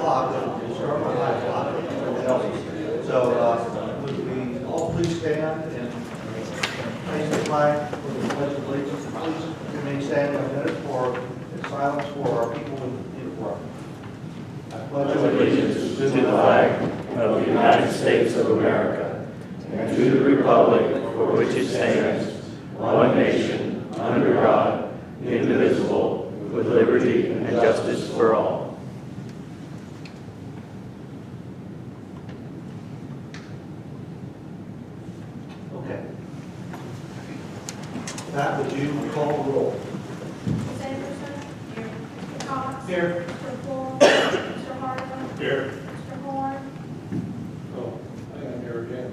o'clock, we'll start by 5 o'clock. So, would we all please stand and place the flag for the pledge of allegiance? Please remain standing a minute for silence for our people in uniform. I pledge Allegiance to the flag of the United States of America and to the republic for which it stands, one nation, under God, indivisible, with liberty and justice for all. Okay. Pat, would you call the roll? Sanderson. Here. Mr. Cox. Here. Mr. Ford. Mr. Hartman. Here. Mr. Horn. Oh, I am here again.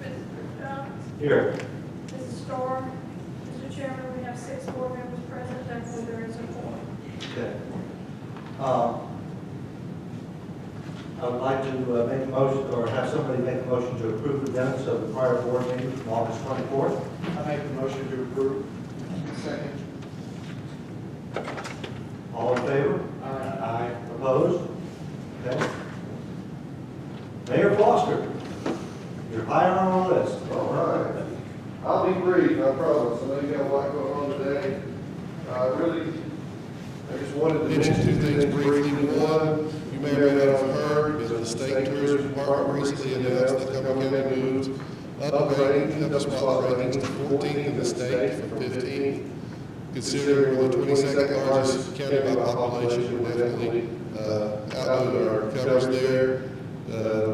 Mr. Jones. Here. Mrs. Storr. Mr. Chairman, we have 6 board members present, therefore there is a quorum. Okay. I would like to make a motion, or have somebody make a motion to approve the minutes of the prior board meeting from August 24th. I make the motion to approve. Second. All in favor? Aye. Opposed? Okay. Mayor Foster, you're higher on our list. All right. I'll be brief, I promise. I know you got a lot going on today. I just wanted to mention 2 things briefly. One, you may or may not have heard, but the state tourism department recently announced that Cumberland County moved up a spot ratings to 14th in the state from 15th. Considering we're the 22nd largest county by population, we're definitely outdoing our covers there.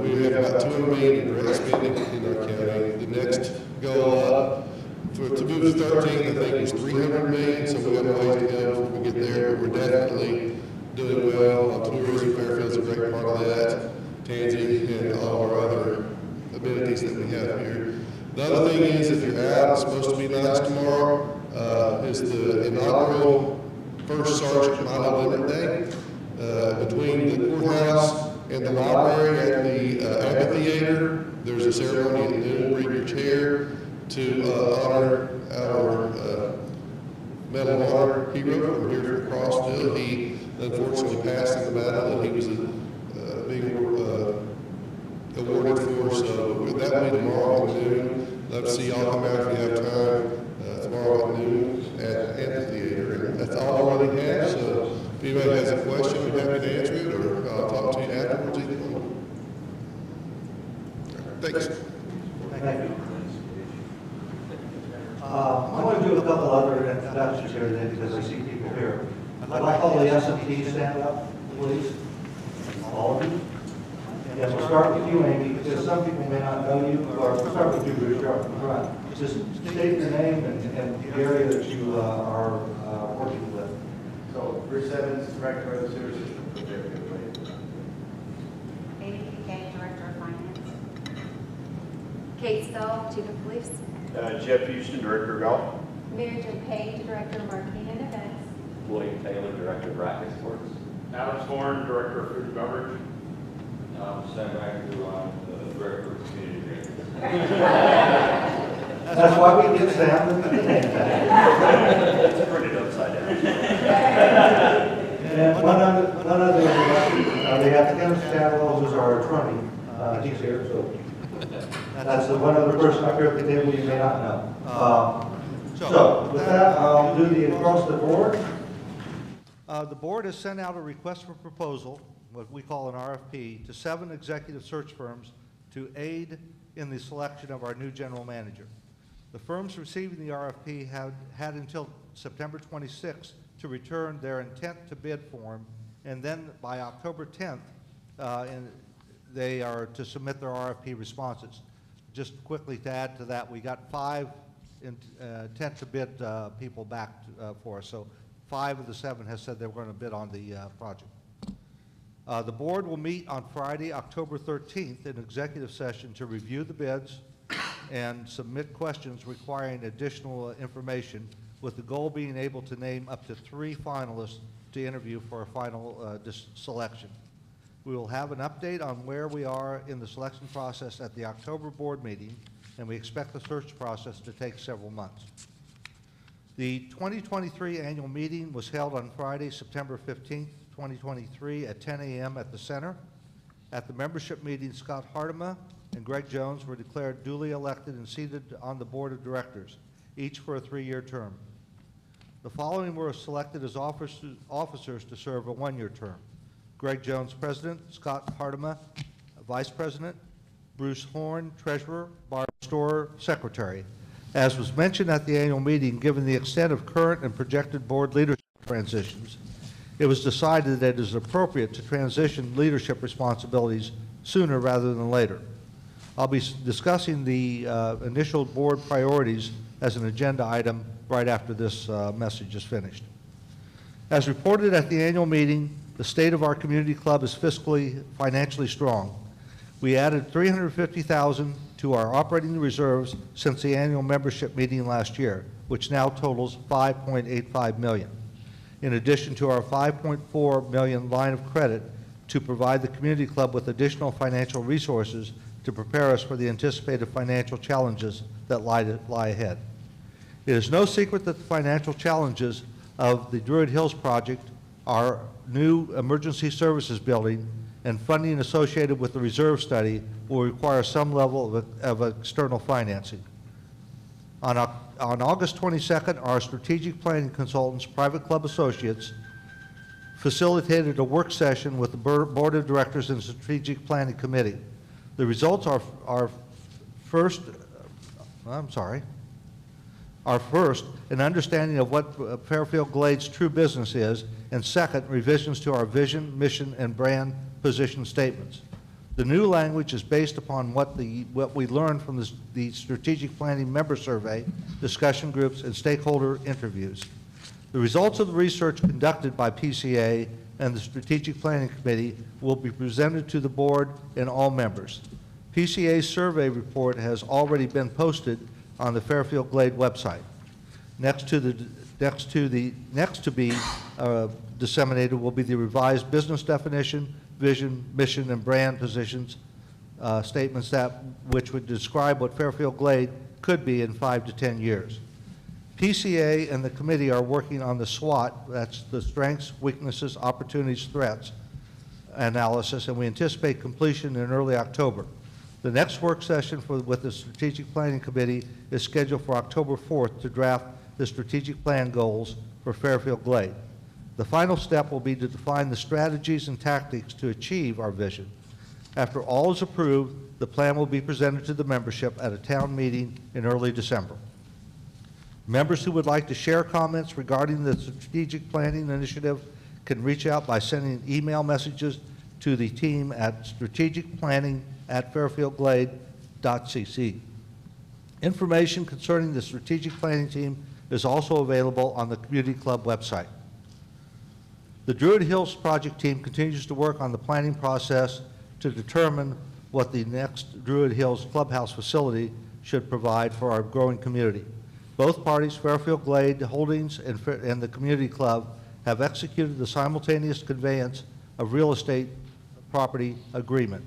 We have about $200 million in direct spending in our county. The next goal up to move to 13th, I think, was $300 million. So we got a ways to go before we get there. We're definitely doing well. Tourism Fairfield's a great part of that. Tansy and all our other amenities that we have here. The other thing is, if you're out, it's supposed to be nice tomorrow. Is the inaugural First Sergeant Milo Limit Day between the courthouse and the library at the amphitheater. There's a ceremony at noon. Bring your chair to honor our Medal of Honor hero from here at Crossville. He unfortunately passed in the battle, and he was being awarded for. So that will be tomorrow at noon. Love to see y'all come out if you have time tomorrow at noon at amphitheater. And that's all I really have. So if anybody has a question, I'm happy to answer it, or I'll talk to you afterwards. Thanks. Thank you. I'm going to do a couple other introductions here today because I see people here. I'd like all the SMT to stand up, please. All of you. Yes, we'll start with you, Amy, because some people may not know you, or we'll start with you, Bruce, you're up front. Just state your name and the area that you are working with. So, Bruce Evans, Director of the Sewer System for Fairfield Glade. Amy Kay, Director of Finance. Kate Stahl, Chief of Police. Jeff Houston, Director of Golf. Mary Jo Page, Director of Marketing and Events. William Taylor, Director of Racket Sports. Alex Horn, Director of Food and Beverage. Sam Agnew, I'm the Director of Community Engagement. That's why we get Sam the name tag. It's printed upside down. And one other introduction, we have Tim Stadwell, who's our attorney. He's here, so that's the one other person up here at the table you may not know. So with that, I'll do the across the board. The board has sent out a request for proposal, what we call an RFP, to 7 executive search firms to aid in the selection of our new general manager. The firms receiving the RFP had until September 26th to return their intent to bid form, and then by October 10th, they are to submit their RFP responses. Just quickly to add to that, we got 5 intent to bid people back for us. So 5 of the 7 has said they were going to bid on the project. The board will meet on Friday, October 13th in executive session to review the bids and submit questions requiring additional information, with the goal being able to name up to 3 finalists to interview for a final selection. We will have an update on where we are in the selection process at the October board meeting, and we expect the search process to take several months. The 2023 annual meeting was held on Friday, September 15th, 2023 at 10 a.m. at the Center. At the membership meeting, Scott Hartema and Greg Jones were declared duly elected and seated on the Board of Directors, each for a 3-year term. The following were selected as officers to serve a 1-year term. Greg Jones, President; Scott Hartema, Vice President; Bruce Horn, Treasurer; Barbara Storer, Secretary. As was mentioned at the annual meeting, given the extent of current and projected board leadership transitions, it was decided that it is appropriate to transition leadership responsibilities sooner rather than later. I'll be discussing the initial board priorities as an agenda item right after this message is finished. As reported at the annual meeting, the state of our community club is financially strong. We added $350,000 to our operating reserves since the annual membership meeting last year, which now totals $5.85 million, in addition to our $5.4 million line of credit to provide the community club with additional financial resources to prepare us for the anticipated financial challenges that lie ahead. It is no secret that the financial challenges of the Druid Hills project, our new emergency services building, and funding associated with the reserve study will require some level of external financing. On August 22nd, our strategic planning consultants, Private Club Associates, facilitated a work session with the Board of Directors and Strategic Planning Committee. The results are first, an understanding of what Fairfield Glade's true business is, and second, revisions to our vision, mission, and brand position statements. The new language is based upon what we learned from the strategic planning member survey, discussion groups, and stakeholder interviews. The results of the research conducted by PCA and the Strategic Planning Committee will be presented to the board and all members. PCA's survey report has already been posted on the Fairfield Glade website. Next to be disseminated will be the revised business definition, vision, mission, and brand positions statements which would describe what Fairfield Glade could be in 5 to 10 years. PCA and the committee are working on the SWOT, that's the strengths, weaknesses, opportunities, threats analysis, and we anticipate completion in early October. The next work session with the Strategic Planning Committee is scheduled for October 4th to draft the strategic plan goals for Fairfield Glade. The final step will be to define the strategies and tactics to achieve our vision. After all is approved, the plan will be presented to the membership at a town meeting in early December. Members who would like to share comments regarding the strategic planning initiative can reach out by sending email messages to the team at strategicplanning@fairfieldglade.cc. Information concerning the strategic planning team is also available on the community club website. The Druid Hills project team continues to work on the planning process to determine what the next Druid Hills clubhouse facility should provide for our growing community. Both parties, Fairfield Glade Holdings and the community club, have executed the simultaneous conveyance of real estate property agreement,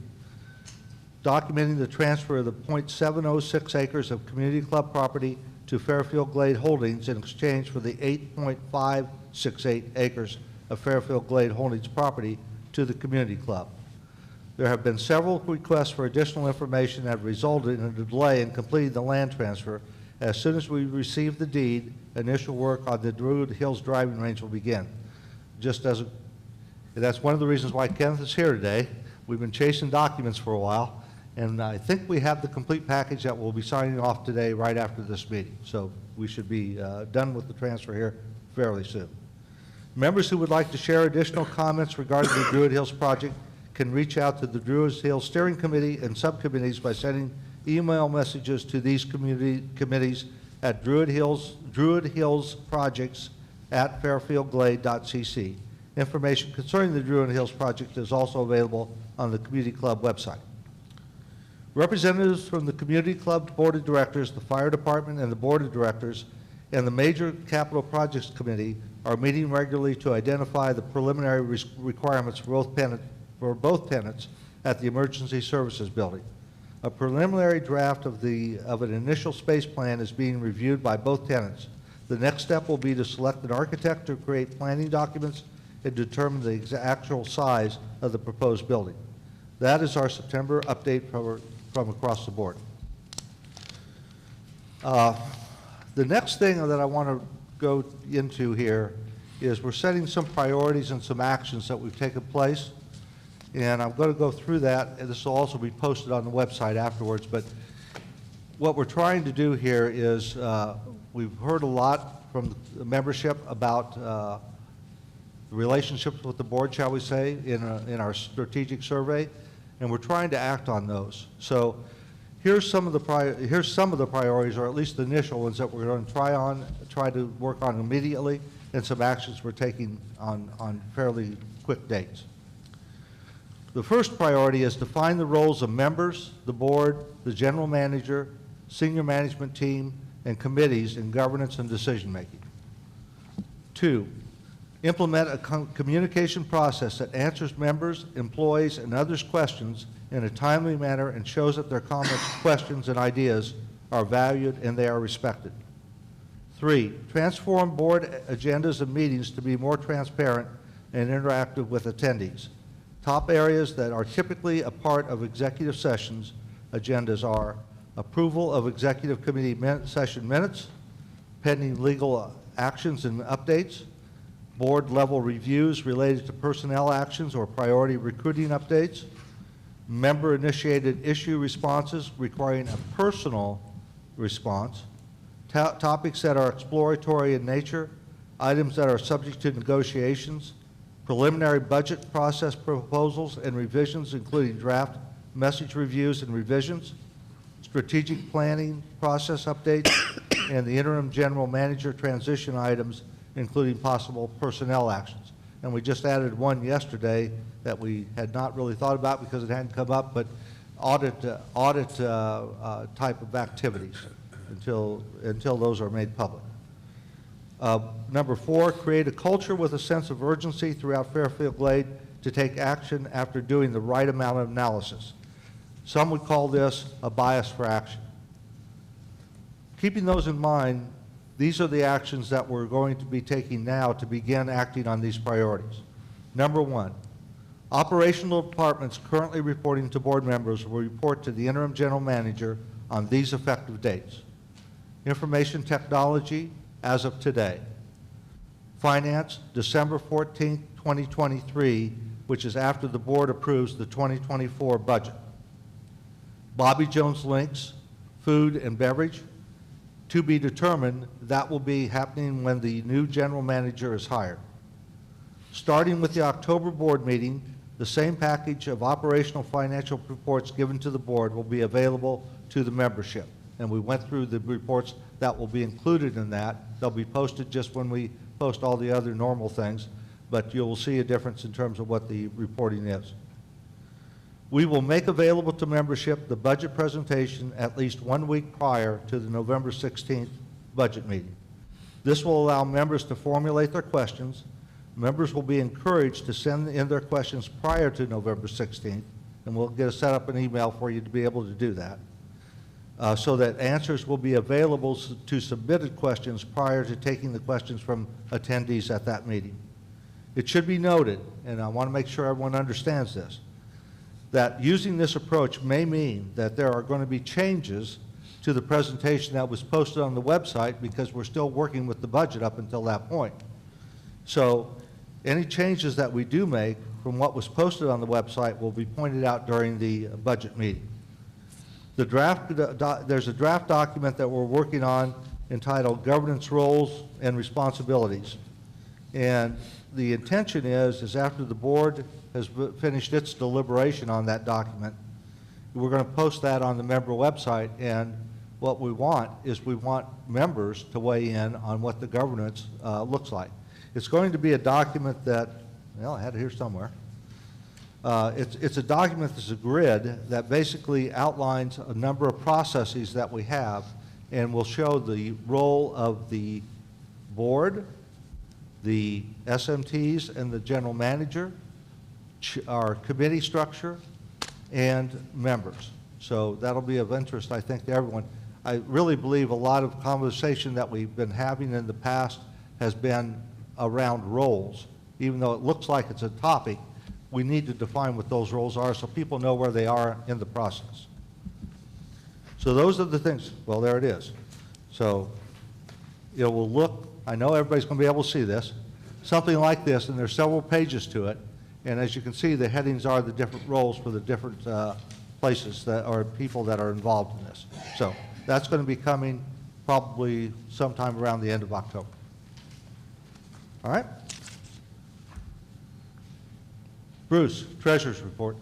documenting the transfer of the .706 acres of community club property to Fairfield Glade Holdings in exchange for the 8.568 acres of Fairfield Glade Holdings property to the community club. There have been several requests for additional information that have resulted in a delay in completing the land transfer. As soon as we receive the deed, initial work on the Druid Hills driving range will begin. That's one of the reasons why Kenneth is here today. We've been chasing documents for a while, and I think we have the complete package that we'll be signing off today right after this meeting. So we should be done with the transfer here fairly soon. Members who would like to share additional comments regarding the Druid Hills project can reach out to the Druid Hills Steering Committee and subcommittees by sending email messages to these committees at druidhillsprojects@fairfieldglade.cc. Information concerning the Druid Hills project is also available on the community club website. Representatives from the community club board of directors, the fire department, and the board of directors, and the major capital projects committee are meeting regularly to identify the preliminary requirements for both tenants at the emergency services building. A preliminary draft of an initial space plan is being reviewed by both tenants. The next step will be to select an architect to create planning documents and determine the actual size of the proposed building. That is our September update from across the board. The next thing that I want to go into here is we're setting some priorities and some actions that we've taken place. And I'm going to go through that, and this will also be posted on the website afterwards. But what we're trying to do here is we've heard a lot from the membership about the relationships with the board, shall we say, in our strategic survey, and we're trying to act on those. So here's some of the priorities, or at least the initial ones that we're going to try to work on immediately, and some actions we're taking on fairly quick dates. The first priority is to define the roles of members, the board, the general manager, senior management team, and committees in governance and decision-making. 2, implement a communication process that answers members, employees, and others' questions in a timely manner and shows that their comments, questions, and ideas are valued and they are respected. 3, transform board agendas and meetings to be more transparent and interactive with attendees. Top areas that are typically a part of executive sessions agendas are approval of executive committee session minutes, pending legal actions and updates, board level reviews related to personnel actions or priority recruiting updates, member initiated issue responses requiring a personal response, topics that are exploratory in nature, items that are subject to negotiations, preliminary budget process proposals and revisions, including draft message reviews and revisions, strategic planning process updates, and the interim general manager transition items, including possible personnel actions. And we just added one yesterday that we had not really thought about because it hadn't come up, but audit type of activities until those are made public. Number 4, create a culture with a sense of urgency throughout Fairfield Glade to take action after doing the right amount of analysis. Some would call this a bias for action. Keeping those in mind, these are the actions that we're going to be taking now to begin acting on these priorities. Number 1, operational departments currently reporting to board members will report to the interim general manager on these effective dates. Information technology, as of today. Finance, December 14th, 2023, which is after the board approves the 2024 budget. Bobby Jones Links, food and beverage, to be determined. That will be happening when the new general manager is hired. Starting with the October board meeting, the same package of operational financial reports given to the board will be available to the membership. And we went through the reports that will be included in that. They'll be posted just when we post all the other normal things, but you'll see a difference in terms of what the reporting is. We will make available to membership the budget presentation at least 1 week prior to the November 16th budget meeting. This will allow members to formulate their questions. Members will be encouraged to send in their questions prior to November 16th, and we'll set up an email for you to be able to do that. So that answers will be available to submitted questions prior to taking the questions from attendees at that meeting. It should be noted, and I want to make sure everyone understands this, that using this approach may mean that there are going to be changes to the presentation that was posted on the website because we're still working with the budget up until that point. So any changes that we do make from what was posted on the website will be pointed out during the budget meeting. The there's a draft document that we're working on entitled Governance Roles and Responsibilities. And the intention is after the board has finished its deliberation on that document, we're going to post that on the member website, and what we want is we want members to weigh in on what the governance looks like. It's going to be a document that, well, I had it here somewhere. It's a document that's a grid that basically outlines a number of processes that we have and will show the role of the board, the SMTs and the general manager, our committee structure, and members. So that'll be of interest, I think, to everyone. I really believe a lot of conversation that we've been having in the past has been around roles. even though it looks like it's a topic, we need to define what those roles are so people know where they are in the process. So those are the things. Well, there it is. So it will look, I know everybody's going to be able to see this, something like this, and there's several pages to it. And as you can see, the headings are the different roles for the different places that are people that are involved in this. So that's going to be coming probably sometime around the end of October. All right? Bruce, Treasurer's Report.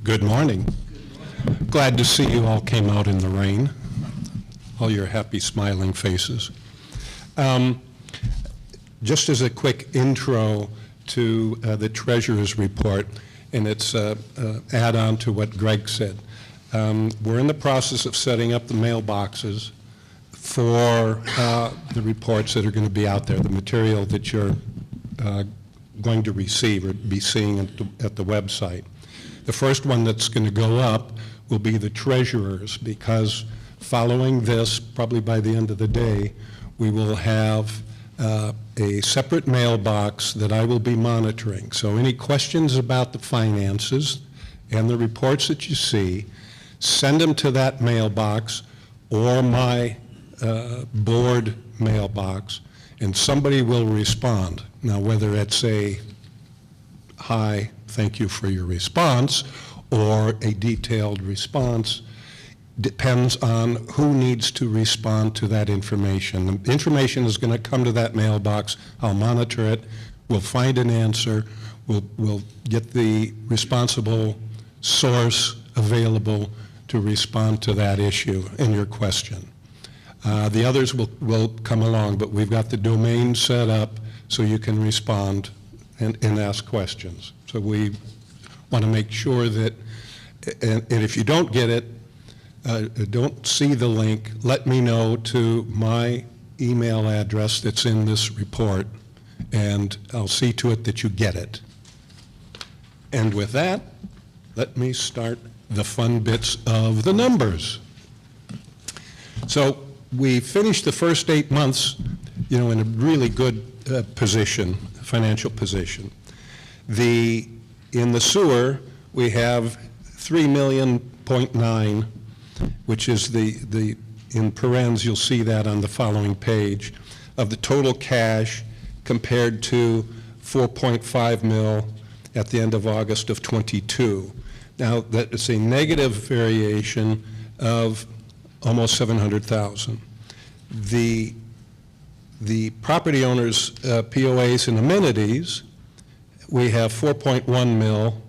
Good morning. Glad to see you all came out in the rain, all your happy smiling faces. Just as a quick intro to the Treasurer's Report, and it's add-on to what Greg said. We're in the process of setting up the mailboxes for the reports that are going to be out there, the material that you're going to receive or be seeing at the website. The first one that's going to go up will be the treasurers, because following this, probably by the end of the day, we will have a separate mailbox that I will be monitoring. So any questions about the finances and the reports that you see, send them to that mailbox or my board mailbox, and somebody will respond. Now, whether it's a hi, thank you for your response, or a detailed response, depends on who needs to respond to that information. The information is going to come to that mailbox. I'll monitor it. We'll find an answer. We'll get the responsible source available to respond to that issue in your question. The others will come along, but we've got the domain set up so you can respond and ask questions. So we want to make sure that, and if you don't get it, don't see the link, let me know to my email address that's in this report, and I'll see to it that you get it. And with that, let me start the fun bits of the numbers. So we finished the first 8 months, in a really good position, financial position. In the sewer, we have $3.9 million, which is in parens, you'll see that on the following page, of the total cash compared to 4.5 mil at the end of August of 22. Now, that is a negative variation of almost 700,000. The property owners' POAs and amenities, we have 4.1 mil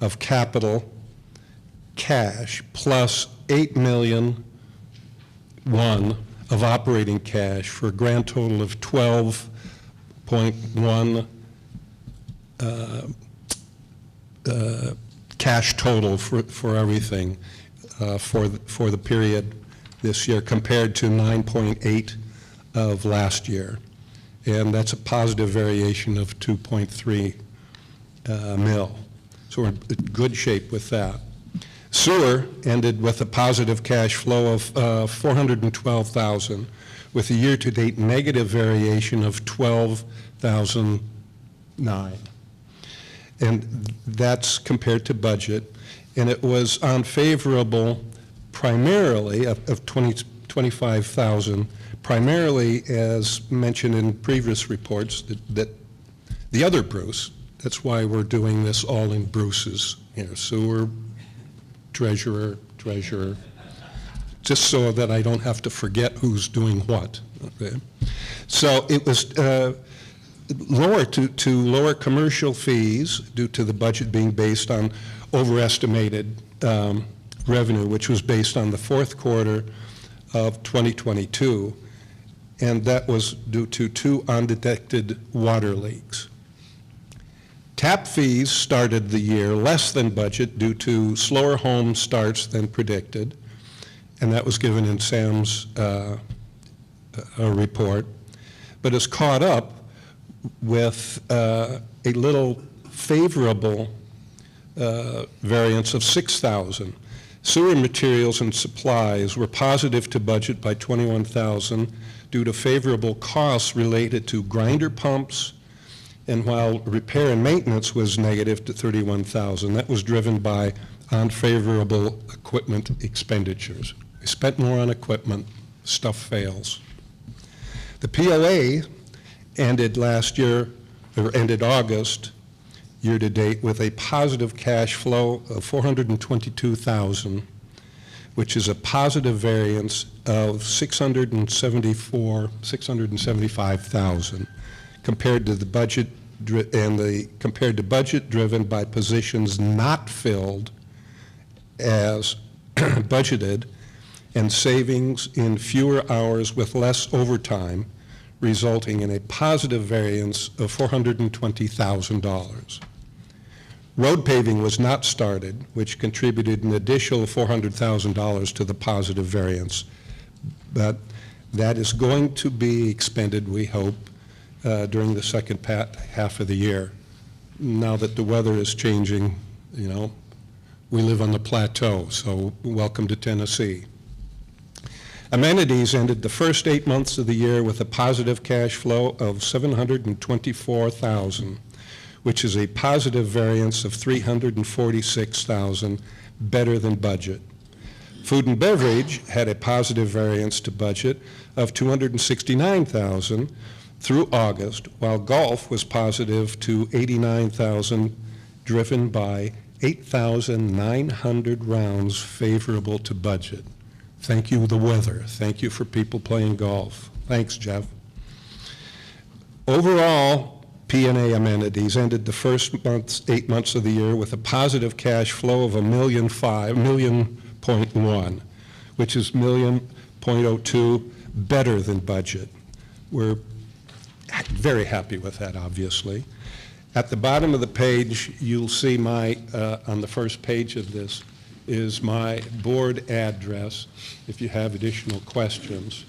of capital cash plus 8,000,001 of operating cash for a grand total of 12.1 cash total for everything for the period this year compared to 9.8 of last year. And that's a positive variation of 2.3 mil. So we're in good shape with that. Sewer ended with a positive cash flow of 412,000 with a year-to-date negative variation of 12,009. And that's compared to budget. And it was unfavorable primarily of 25,000, primarily as mentioned in previous reports that the other Bruce, that's why we're doing this all in Bruce's, sewer, treasurer, just so that I don't have to forget who's doing what. Okay? So it was lower to lower commercial fees due to the budget being based on overestimated revenue, which was based on the fourth quarter of 2022, and that was due to 2 undetected water leaks. Tap fees started the year less than budget due to slower home starts than predicted, and that was given in Sam's report, but is caught up with a little favorable variance of 6,000. Sewer materials and supplies were positive to budget by $21,000 due to favorable costs related to grinder pumps, and while repair and maintenance was negative to $31,000, that was driven by unfavorable equipment expenditures. We spent more on equipment, stuff fails. The POA ended August year-to-date with a positive cash flow of $422,000, which is a positive variance of $675,000 compared to the budget compared to budget driven by positions not filled as budgeted and savings in fewer hours with less overtime, resulting in a positive variance of $420,000. Road paving was not started, which contributed an additional $400,000 to the positive variance, but that is going to be expended, we hope, during the second half of the year. Now that the weather is changing, you know, we live on the plateau, so welcome to Tennessee. Amenities ended the first 8 months of the year with a positive cash flow of $724,000, which is a positive variance of $346,000, better than budget. Food and beverage had a positive variance to budget of $269,000 through August, while golf was positive to $89,000, driven by 8,900 rounds favorable to budget. Thank you, the weather. Thank you for people playing golf. Thanks, Jeff. Overall, P&A amenities ended the first 8 months of the year with a positive cash flow of $1.1 million, which is $1.02 better than budget. We're very happy with that, obviously. At the bottom of the page, you'll see on the first page of this, is my board address if you have additional questions.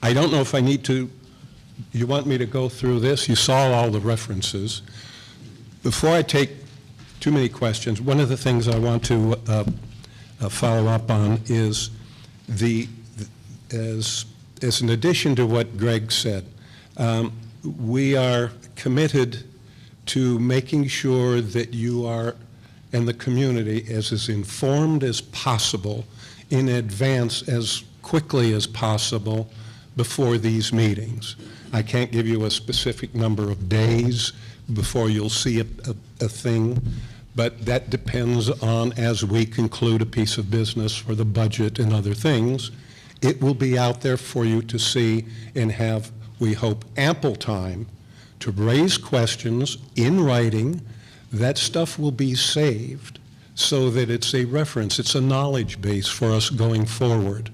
I don't know if I need to, you want me to go through this? You saw all the references. Before I take too many questions, one of the things I want to follow up on is as an addition to what Greg said, we are committed to making sure that you are and the community is as informed as possible in advance, as quickly as possible before these meetings. I can't give you a specific number of days before you'll see a thing, but that depends on, as we conclude a piece of business for the budget and other things, it will be out there for you to see and have, we hope, ample time to raise questions in writing. That stuff will be saved so that it's a reference, it's a knowledge base for us going forward.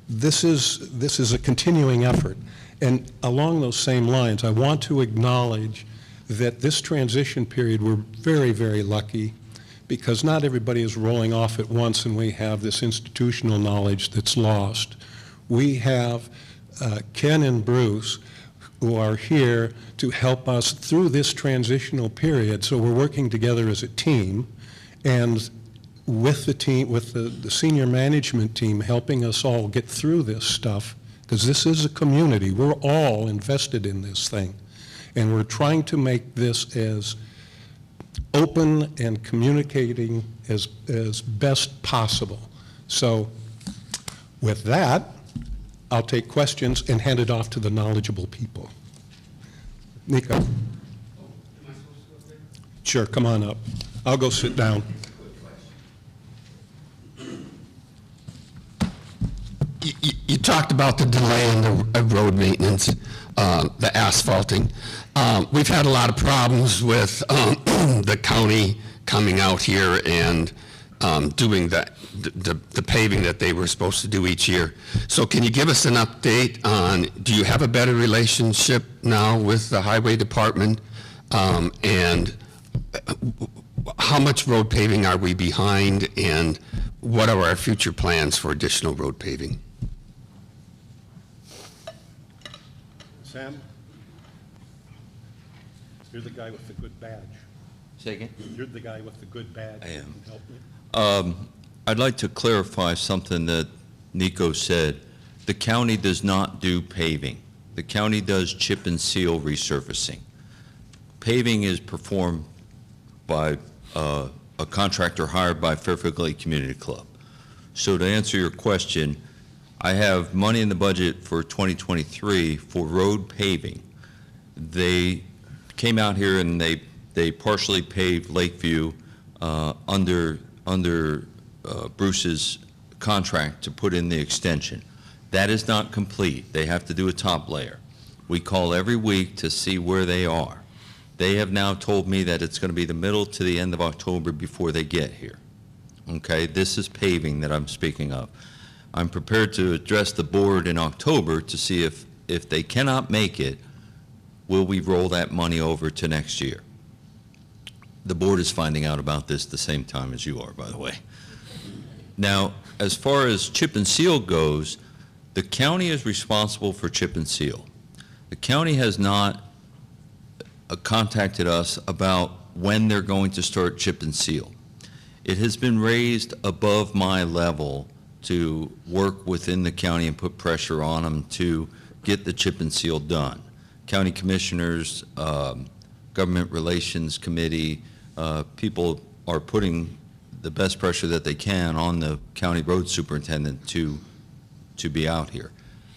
This is a continuing effort. And along those same lines, I want to acknowledge that this transition period, we're very, very lucky because not everybody is rolling off at once and we have this institutional knowledge that's lost. We have Ken and Bruce who are here to help us through this transitional period. So we're working together as a team, and with the team, with the senior management team helping us all get through this stuff, because this is a community. We're all invested in this thing, and we're trying to make this as open and communicating as best possible. So with that, I'll take questions and hand it off to the knowledgeable people. Nico. Am I supposed to go there? Sure, come on up. I'll go sit down. You talked about the delay in the road maintenance, the asphalting. We've had a lot of problems with the county coming out here and doing the paving that they were supposed to do each year. So can you give us an update on, do you have a better relationship now with the highway department? And how much road paving are we behind, and what are our future plans for additional road paving? Sam, you're the guy with the good badge. Say again? You're the guy with the good badge. I am. Help me. I'd like to clarify something that Nico said. The county does not do paving. The county does chip and seal resurfacing. Paving is performed by a contractor hired by Fairfield Glade Community Club. So to answer your question, I have money in the budget for 2023 for road paving. They came out here and they partially paved Lakeview under Bruce's contract to put in the extension. That is not complete. They have to do a top layer. We call every week to see where they are. They have now told me that it's going to be the middle to the end of October before they get here. Okay, this is paving that I'm speaking of. I'm prepared to address the board in October to see if they cannot make it, will we roll that money over to next year? The board is finding out about this the same time as you are, by the way. Now, as far as chip and seal goes, the county is responsible for chip and seal. The county has not contacted us about when they're going to start chip and seal. It has been raised above my level to work within the county and put pressure on them to get the chip and seal done. County commissioners, government relations committee, people are putting the best pressure that they can on the county road superintendent to be out here.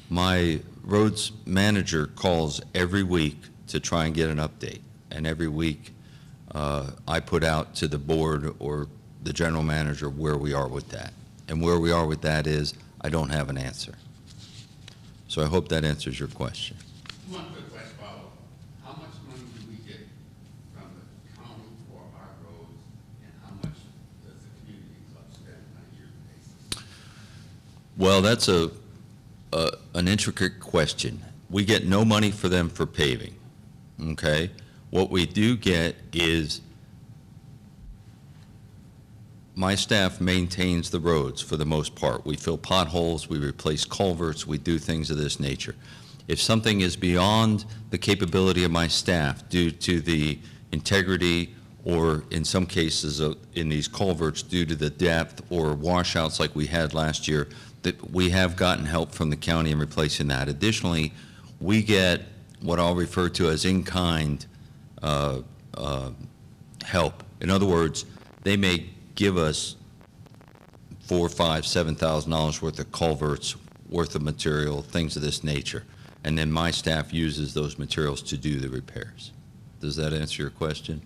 My roads manager calls every week to try and get an update, and every week I put out to the board or the general manager where we are with that. And where we are with that is I don't have an answer. So I hope that answers your question. One quick question, follow-up. How much money do we get from the county for our roads, and how much does the community club spend on a yearly basis? Well, that's an intricate question. We get no money for them for paving, okay? What we do get is my staff maintains the roads for the most part. We fill potholes, we replace culverts, we do things of this nature. If something is beyond the capability of my staff due to the integrity or in some cases in these culverts due to the depth or washouts like we had last year, that we have gotten help from the county in replacing that. Additionally, we get what I'll refer to as in-kind help. In other words, they may give us $4,000, $5,000, $7,000 worth of culverts, worth of material, things of this nature. And then my staff uses those materials to do the repairs. Does that answer your question?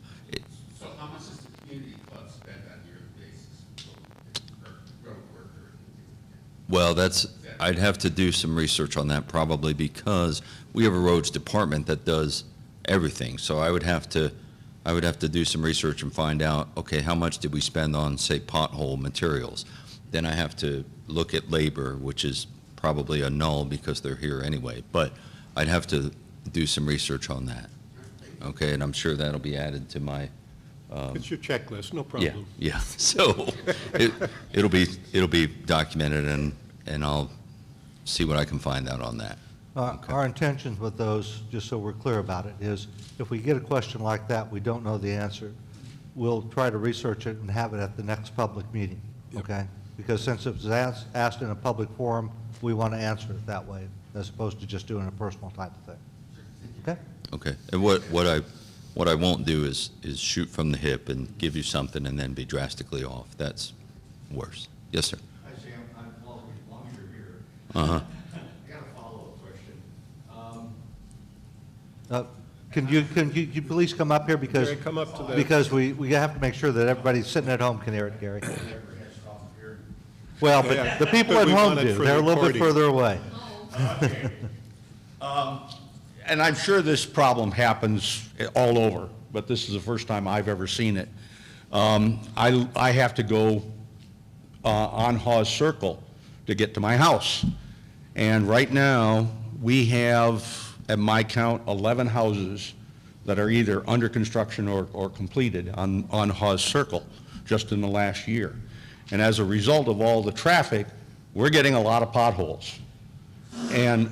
So how much does the community club spend on a yearly basis for road work or anything? Well, I'd have to do some research on that probably because we have a roads department that does everything. So I would have to do some research and find out, okay, how much did we spend on, say, pothole materials? Then I have to look at labor, which is probably a null because they're here anyway. But I'd have to do some research on that. Okay, and I'm sure that'll be added to my. It's your checklist, no problem. Yeah. So it'll be documented, and I'll see what I can find out on that. Okay. Our intentions with those, just so we're clear about it, is if we get a question like that, we don't know the answer, we'll try to research it and have it at the next public meeting, okay? Because since it was asked in a public forum, we want to answer it that way, as opposed to just doing a personal type of thing. Okay? Okay. And what I won't do is shoot from the hip and give you something and then be drastically off. That's worse. Yes, sir. Hi, Sam. I'm Paul. As long as you're here. Uh-huh. I got a follow-up question. Can you please come up here because Gary, come up to the- because we have to make sure that everybody sitting at home can hear it, Gary. Well, but the people But at we home want it do. for They're a little bit recording. further away. Okay. And I'm sure this problem happens all over, but this is the first time I've ever seen it. I have to go on Hawes Circle to get to my house. And right now, we have, at my count, 11 houses that are either under construction or completed on Hawes Circle just in the last year. And as a result of all the traffic, we're getting a lot of potholes. And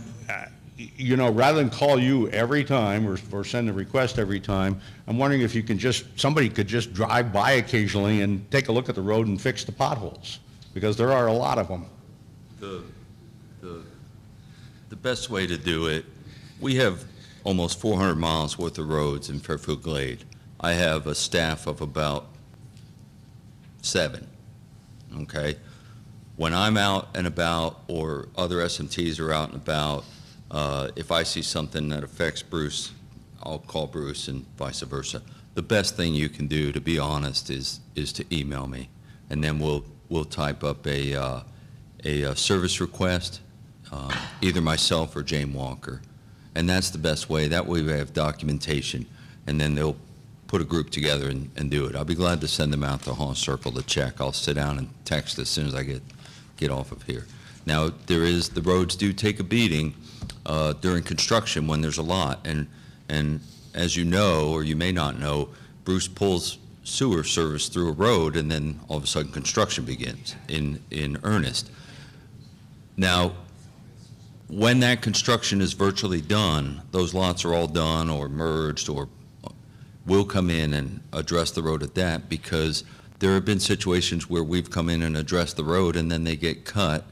you know, rather than call you every time or send a request every time, I'm wondering if you can somebody could just drive by occasionally and take a look at the road and fix the potholes, because there are a lot of them. The best way to do it, we have almost 400 miles worth of roads in Fairfield Glade. I have a staff of about 7, okay? When I'm out and about, or other SMTs are out and about, if I see something that affects Bruce, I'll call Bruce and vice versa. The best thing you can do, to be honest, is to email me, and then we'll type up a service request, either myself or Jane Walker, and that's the best way. That way we have documentation, and then they'll put a group together and do it. I'll be glad to send them out to Hall Circle to check. I'll sit down and text as soon as I get off of here. Now, the roads do take a beating during construction when there's a lot, and as you know, or you may not know, Bruce pulls sewer service through a road, and then all of a sudden construction begins in earnest. Now, when that construction is virtually done, those lots are all done or merged, or we'll come in and address the road at that, because there have been situations where we've come in and addressed the road, and then they get cut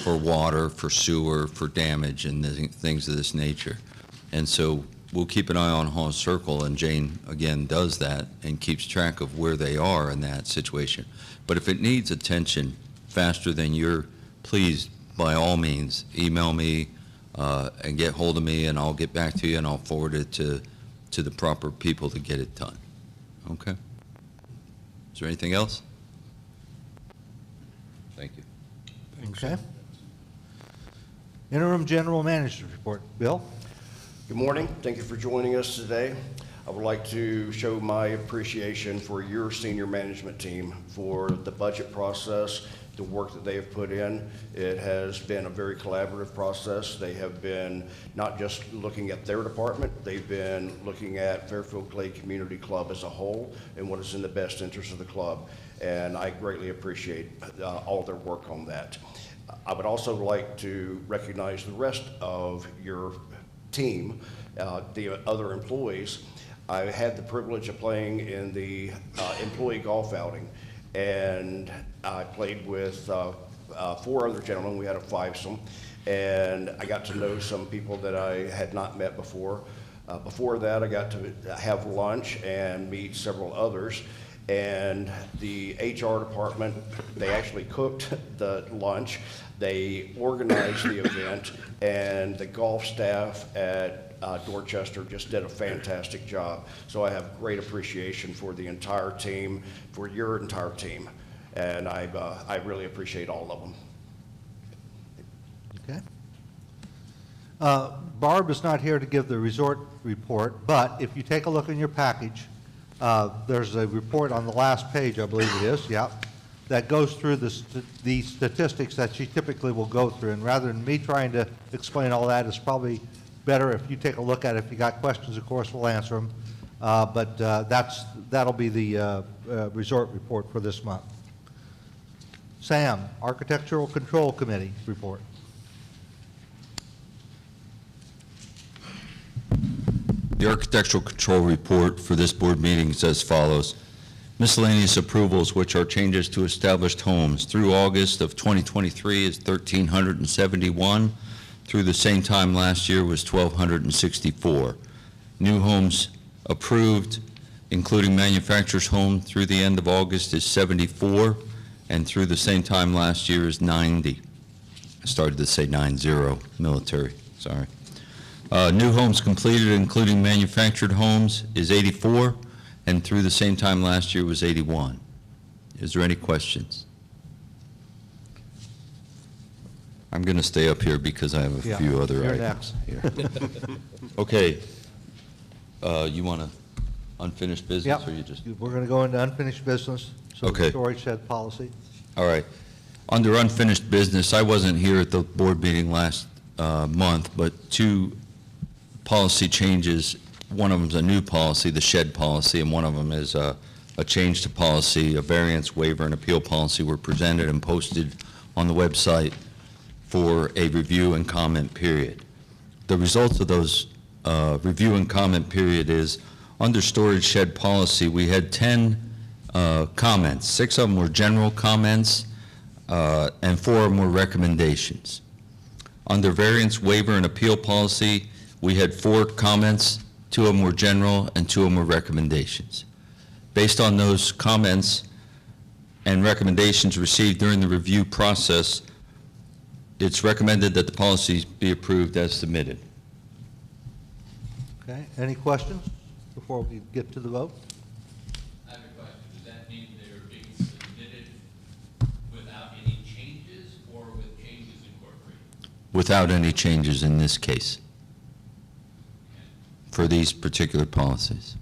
for water, for sewer, for damage, and things of this nature. And so we'll keep an eye on Hall Circle, and Jane, again, does that and keeps track of where they are in that situation. But if it needs attention faster than please, by all means, email me and get hold of me, and I'll get back to you, and I'll forward it to the proper people to get it done. Okay? Is there anything else? Thank you. Okay. Interim General Manager's report. Bill? Good morning. Thank you for joining us today. I would like to show my appreciation for your senior management team for the budget process, the work that they have put in. It has been a very collaborative process. They have been not just looking at their department, they've been looking at Fairfield Glade Community Club as a whole and what is in the best interest of the club. And I greatly appreciate all their work on that. I would also like to recognize the rest of your team, the other employees. I had the privilege of playing in the employee golf outing, and I played with 4 other gentlemen. We had a fivesome, and I got to know some people that I had not met before. Before that, I got to have lunch and meet several others. And the HR department, they actually cooked the lunch, they organized the event, and the golf staff at Dorchester just did a fantastic job. So I have great appreciation for the entire team, for your entire team, and I really appreciate all of them. Okay. Barb is not here to give the resort report, but if you take a look in your package, there's a report on the last page, I believe it is, yeah, that goes through the statistics that she typically will go through. And rather than me trying to explain all that, it's probably better if you take a look at it. If you got questions, of course, we'll answer them. But that'll be the resort report for this month. Sam, Architectural Control Committee report. The Architectural Control Report for this board meeting is as follows. Miscellaneous approvals, which are changes to established homes, through August of 2023 is 1,371. Through the same time last year was 1,264. New homes approved, including manufacturer's home, through the end of August is 74, and through the same time last year is 90. I started to say 90, military, sorry. New homes completed, including manufactured homes, is 84, and through the same time last year was 81. Is there any questions? I'm going to stay up here because I have a few other items here. Okay. You want to unfinished business, or you just? We're going to go into unfinished business, so Okay. the storage shed policy. All right. Under unfinished business, I wasn't here at the board meeting last month, but 2 policy changes. One of them is a new policy, the shed policy, and one of them is a change to policy. A variance, waiver, and appeal policy were presented and posted on the website for a review and comment period. the results of those review and comment period is, under storage shed policy, we had 10 comments. 6 of them were general comments, and 4 of them were recommendations. Under variance waiver and appeal policy, we had 4 comments. 2 of them were general, and 2 of them were recommendations. Based on those comments and recommendations received during the review process, it's recommended that the policies be approved as submitted. Okay, any questions before we get to the vote? I have a question. Does that mean they're being submitted without any changes or with changes incorporated? Without any changes in this case, for these particular policies.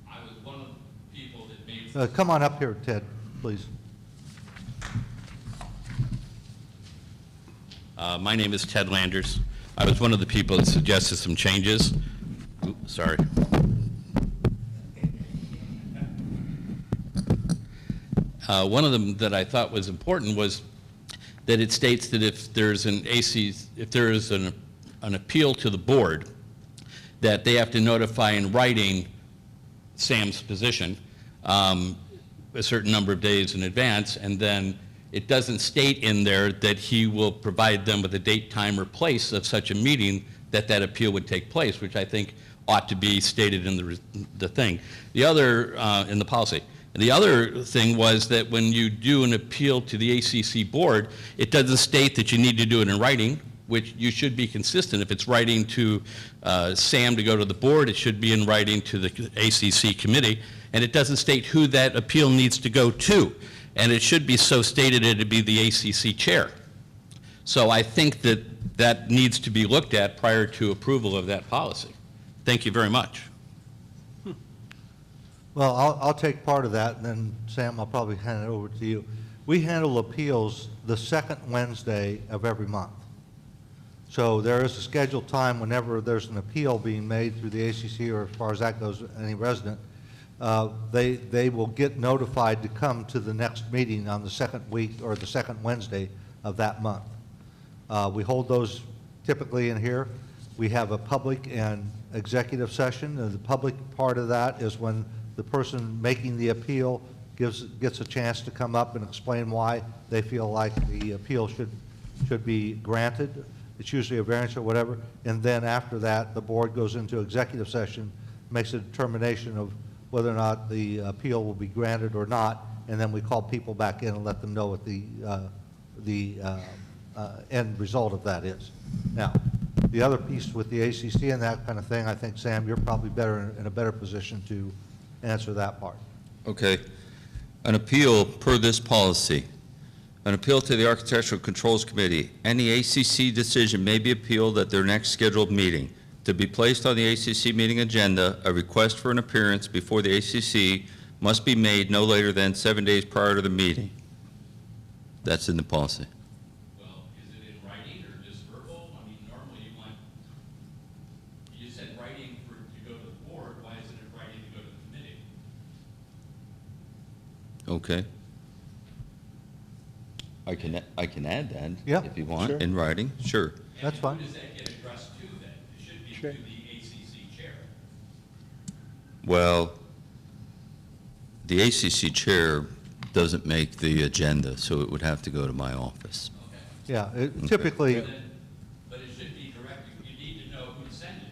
I was one of the people that made... Come on up here, Ted, please. My name is Ted Landers. I was one of the people that suggested some changes. Sorry. One of them that I thought was important was that it states that if there's an if there is an appeal to the board, that they have to notify in writing Sam's position a certain number of days in advance, and then it doesn't state in there that he will provide them with a date, time, or place of such a meeting that appeal would take place, which I think ought to be stated in the thing. The other, in the policy. The other thing was that when you do an appeal to the ACC board, it doesn't state that you need to do it in writing, which you should be consistent. If it's writing to Sam to go to the board, it should be in writing to the ACC committee, and it doesn't state who that appeal needs to go to. And it should be so stated it'd be the ACC chair. So I think that needs to be looked at prior to approval of that policy. Thank you very much. Well, I'll take part of that, and then Sam, I'll probably hand it over to you. We handle appeals the second Wednesday of every month. So there is a scheduled time whenever there's an appeal being made through the ACC, or as far as that goes, any resident. They will get notified to come to the next meeting on the second week or the second Wednesday of that month. We hold those typically in here. We have a public and executive session. The public part of that is when the person making the appeal gets a chance to come up and explain why they feel like the appeal should be granted. It's usually a variance or whatever. And then after that, the board goes into executive session, makes a determination of whether or not the appeal will be granted or not, and then we call people back in and let them know what the end result of that is. Now, the other piece with the ACC and that kind of thing, I think, Sam, you're probably in a better position to answer that part. Okay. An appeal per this policy. An appeal to the Architectural Controls Committee. Any ACC decision may be appealed at their next scheduled meeting. To be placed on the ACC meeting agenda, a request for an appearance before the ACC must be made no later than 7 days prior to the meeting. That's in the policy. Well, is it in writing or just verbal? I mean, normally you said writing to go to the board. Why isn't it writing to go to the committee? Okay. I can add that Yeah, if you want, sure. in writing. Sure. That's fine. Who does that get addressed to then? It should be to the ACC chair. Well, the ACC chair doesn't make the agenda, so it would have to go to my office. Okay. Yeah, Okay. typically, But it should be directed. You need to know who to send it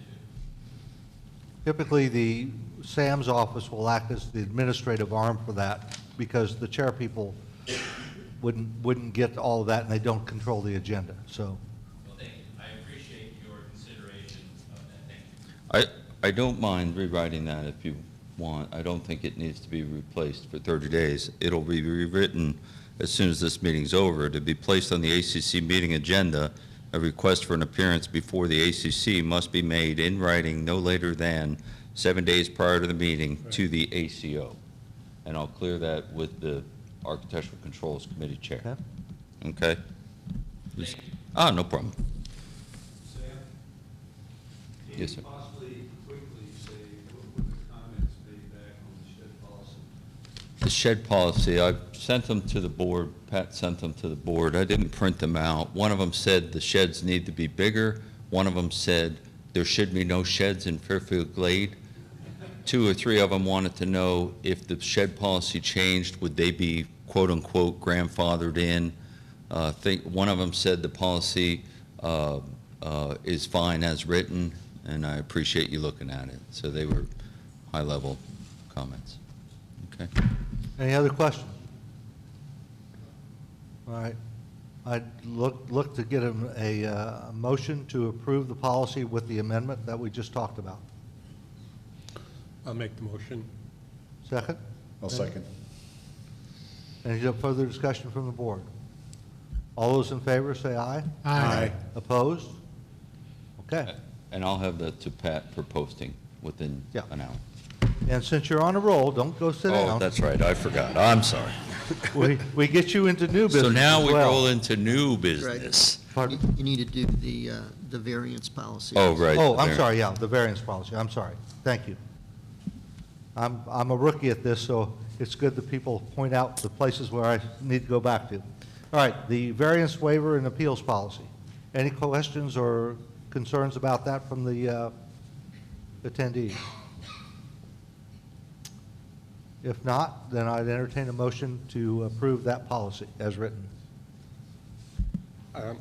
to. typically the Sam's office will act as the administrative arm for that, because the chair people wouldn't get all of that, and they don't control the agenda. So, Well, thank you. I appreciate your consideration of that. Thank you. I don't mind rewriting that if you want. I don't think it needs to be replaced for 30 days. It'll be rewritten as soon as this meeting's over. To be placed on the ACC meeting agenda, a request for an appearance before the ACC must be made in writing no later than 7 days prior to the meeting to the ACO. And I'll clear that with the Architectural Controls Committee Chair. okay? Okay? No problem. Sam? Can Yes, you sir. possibly quickly say what were the comments made back on the shed policy? the shed policy, I sent them to the board, Pat sent them to the board. I didn't print them out. One of them said the sheds need to be bigger. One of them said there should be no sheds in Fairfield Glade. 2 or 3 of them wanted to know if the shed policy changed, would they be quote-unquote grandfathered in? One of them said the policy is fine as written, and I appreciate you looking at it. So they were high-level comments. Okay. Any other questions? All right. I'd look to get a motion to approve the policy with the amendment that we just talked about. I'll make the motion. Second? I'll second. Any further discussion from the board? All those in favor say aye. Aye. Opposed? Okay. And I'll have that to Pat for posting within Yeah. an hour. And since you're on a roll, don't go sit down. Oh, that's right, I forgot. I'm sorry. We get you into new business So now as we well. roll into new business. Pardon? You need to do the variance policy. Oh, right. Oh, the I'm var- sorry, yeah, the variance policy, I'm sorry. Thank you. I'm a rookie at this, so it's good that people point out the places where I need to go back to. All right, the variance waiver and appeals policy. Any questions or concerns about that from the attendees? If not, then I'd entertain a motion to approve that policy as written. I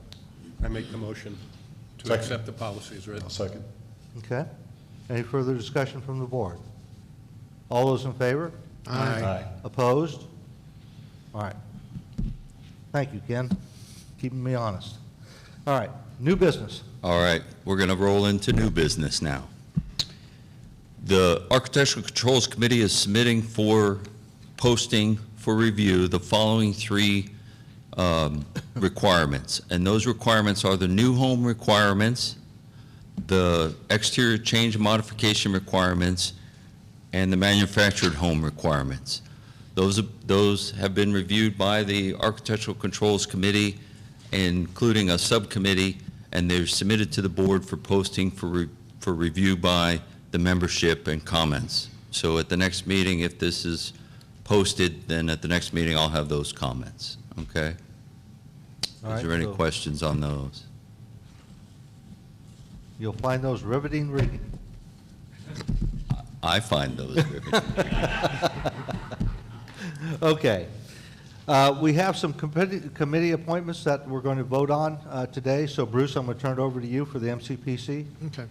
make the motion to Second. accept the policy as written. I'll second. Okay? Any further discussion from the board? All those in favor? Aye. Opposed? All right. Thank you, Ken, keeping me honest. All right, new business. All right, we're going to roll into new business now. The Architectural Controls Committee is submitting for posting for review the following 3 requirements. And those requirements are the new home requirements, the exterior change and modification requirements, and the manufactured home requirements. Those have been reviewed by the Architectural Controls Committee, including a subcommittee, and they're submitted to the board for posting for review by the membership and comments. So at the next meeting, if this is posted, then at the next meeting, I'll have those comments, okay? All Is right, there any so questions on those? You'll find those riveting reading. I find those riveting. Okay. We have some committee appointments that we're going to vote on today. So Bruce, I'm going to turn it over to you for the MCPC. Okay.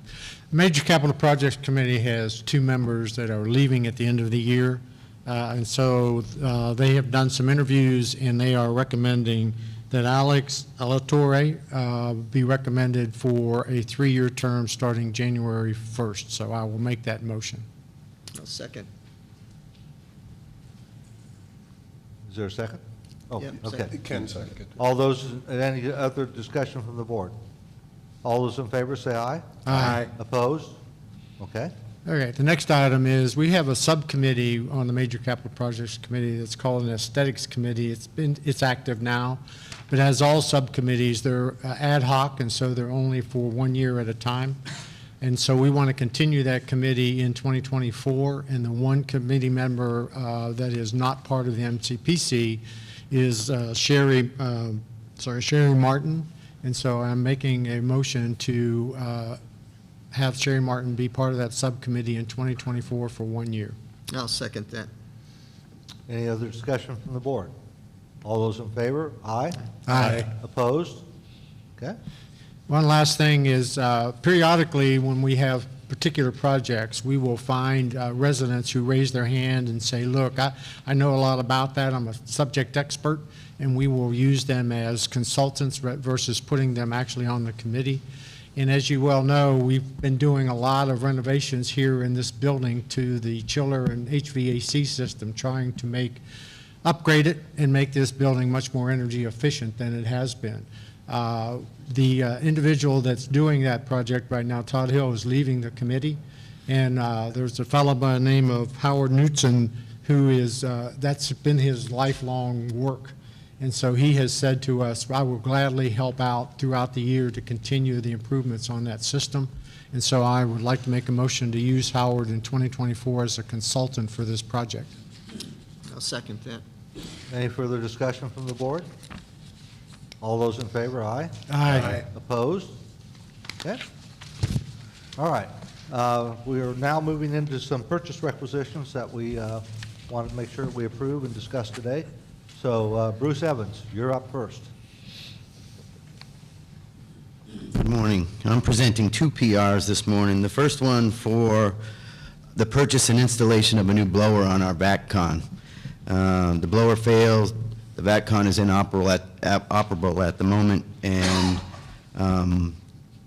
Major Capital Projects Committee has 2 members that are leaving at the end of the year. And so they have done some interviews, and they are recommending that Alex Alatorre be recommended for a 3-year term starting January 1st. So I will make that motion. I'll second. Is there a second? Oh, Yeah, okay. second. Ken second. All those, any other discussion from the board? All those in favor say aye. Aye. Opposed? Okay. Okay, the next item is we have a subcommittee on the Major Capital Projects Committee that's called an Aesthetics Committee. It's active now, but as all subcommittees, they're ad hoc, and so they're only for 1 year at a time. And so we want to continue that committee in 2024, and the one committee member that is not part of the MCPC is Sherry Martin. And so I'm making a motion to have Sherry Martin be part of that subcommittee in 2024 for 1 year. I'll second that. Any other discussion from the board? All those in favor? Aye. Aye. Opposed? Okay. One last thing is periodically when we have particular projects, we will find residents who raise their hand and say, look, I know a lot about that. I'm a subject expert, and we will use them as consultants versus putting them actually on the committee. And as you well know, we've been doing a lot of renovations here in this building to the chiller and HVAC system, trying to upgrade it and make this building much more energy efficient than it has been. The individual that's doing that project right now, Todd Hill, is leaving the committee, and there's a fellow by the name of Howard Knutson who is, that's been his lifelong work. And so he has said to us, I will gladly help out throughout the year to continue the improvements on that system. And so I would like to make a motion to use Howard in 2024 as a consultant for this project. I'll second that. Any further discussion from the board? All those in favor, aye? Aye. Opposed? Okay. All right. We are now moving into some purchase requisitions that we want to make sure we approve and discuss today. So Bruce Evans, you're up first. Good morning. I'm presenting two PRs this morning. The first one for the purchase and installation of a new blower on our VACCON. The blower failed. The VACCON is inoperable at the moment, and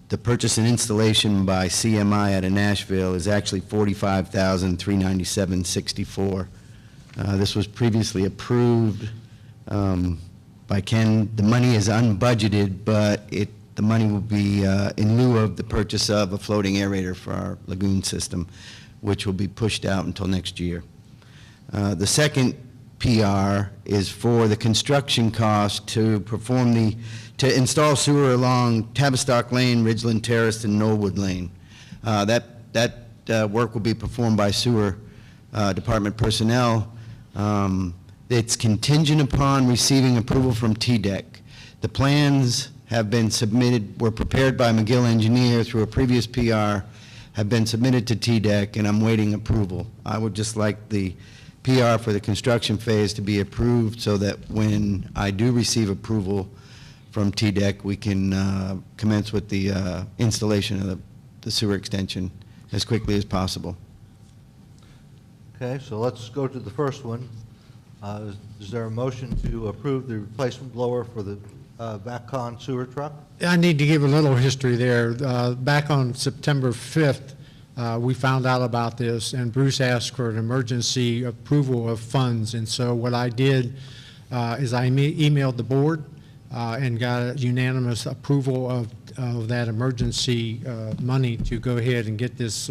the purchase and installation by CMI out of Nashville is actually $45,397.64. This was previously approved by Ken. The money is unbudgeted, but the money will be in lieu of the purchase of a floating aerator for our lagoon system, which will be pushed out until next year. The second PR is for the construction cost to install sewer along Tavistock Lane, Ridgeland Terrace, and Knollwood Lane. That work will be performed by sewer department personnel. It's contingent upon receiving approval from TDEC. The plans have been submitted, were prepared by McGill Engineer through a previous PR, have been submitted to TDEC, and I'm waiting approval. I would just like the PR for the construction phase to be approved so that when I do receive approval from TDEC, we can commence with the installation of the sewer extension as quickly as possible. Okay, so let's go to the first one. Is there a motion to approve the replacement blower for the VACCON sewer truck? I need to give a little history there. Back on September 5th, we found out about this, and Bruce asked for an emergency approval of funds. And so what I did is I emailed the board and got a unanimous approval of that emergency money to go ahead and get this